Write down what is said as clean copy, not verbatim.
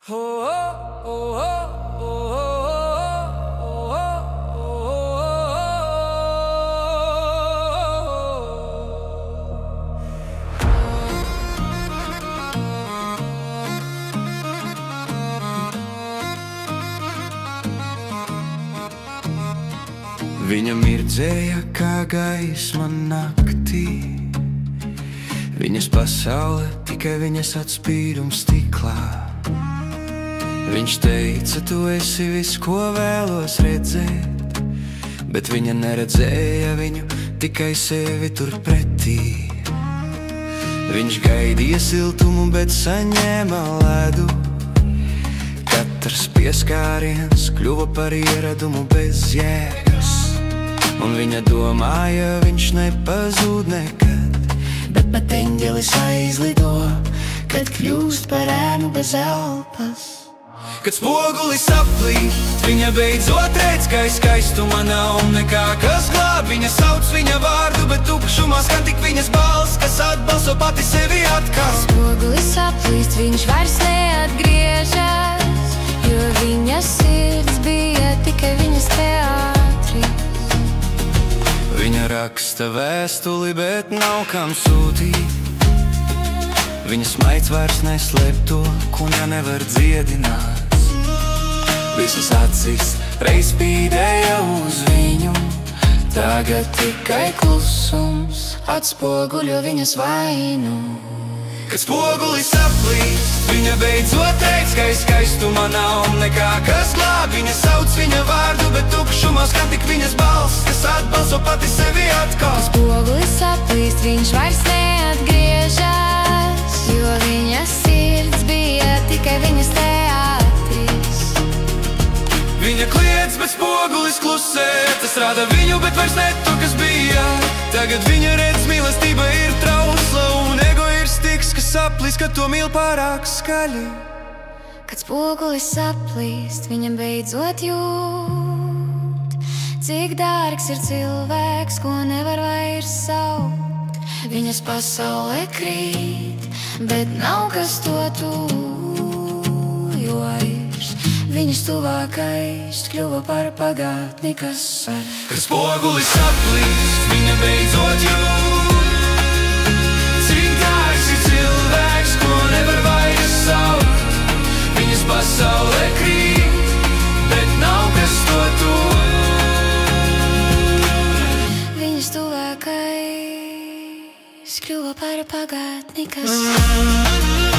Viņa mirdzēja kā gaisma naktī, viņas pasaule tikai viņas atspīdums stiklā. Viņš teica, tu esi viss, ko vēlos redzēt, bet viņa neredzēja viņu, tikai sevi tur pretī. Viņš gaidīja siltumu, bet saņēma ledu. Katrs pieskāriens kļuva par ieradumu bez jēgas, un viņa domāja, viņš nepazūd nekad. Bet pat eņģelis aizlido, kad kļūst par ēnu bez elpas. Kad spogulis aplīst, viņa beidzot redz, ka skaistuma nav nekā, kas glāb. Viņa sauc viņa vārdu, bet tukšumā skan tik viņas balss, kas atbalso pati sevi atkal. Spogulis aplīst, viņš vairs neatgriežas, jo viņa sirds bija tikai viņas teātris. Viņa raksta vēstuli, bet nav kam sūtīt. Viņas maids vairs neslēp to, ko viņa nevar dziedināt. Visas acis reiz spīdēja uz viņu, tagad tikai klusums atspoguļo viņas vainu. Kad spogulis aplīst, viņa beidzot teica, ka skaistumā nav nekā, kas glāb. Viņa sauc viņa vārdu, bet tukšumā skan tik viņas balss, kas atbalso pati sevi atkal. Kad spogulis aplīst, viņš vairs neatgriežas, jo viņas sirds bija tikai viņas teātris. Viņa kliedz, bet spogulis klusē, tas rāda viņu, bet vairs ne to, kas bija. Tagad viņa redz, mīlestība ir trausla, un ego ir stiks, kas aplīst, ka to mīl pārāk skaļi. Kad spogulis aplīst, viņa beidzot jūt, cik dārgs ir cilvēks, ko nevar vairs saukt. Viņas pasaulē krīt, bet nav kas to tuvojas. Viņas tuvākais kļuva par pagātni, kas var. Kad spogulis aplīst, viņa beidzot jūt, cik dārgs ir cilvēks, ko nevar vairs saukt. Viņas pasaulē krīt, bet nav kas to tuvojas. Viņas tuvākais kļuva par pagātni, kas var.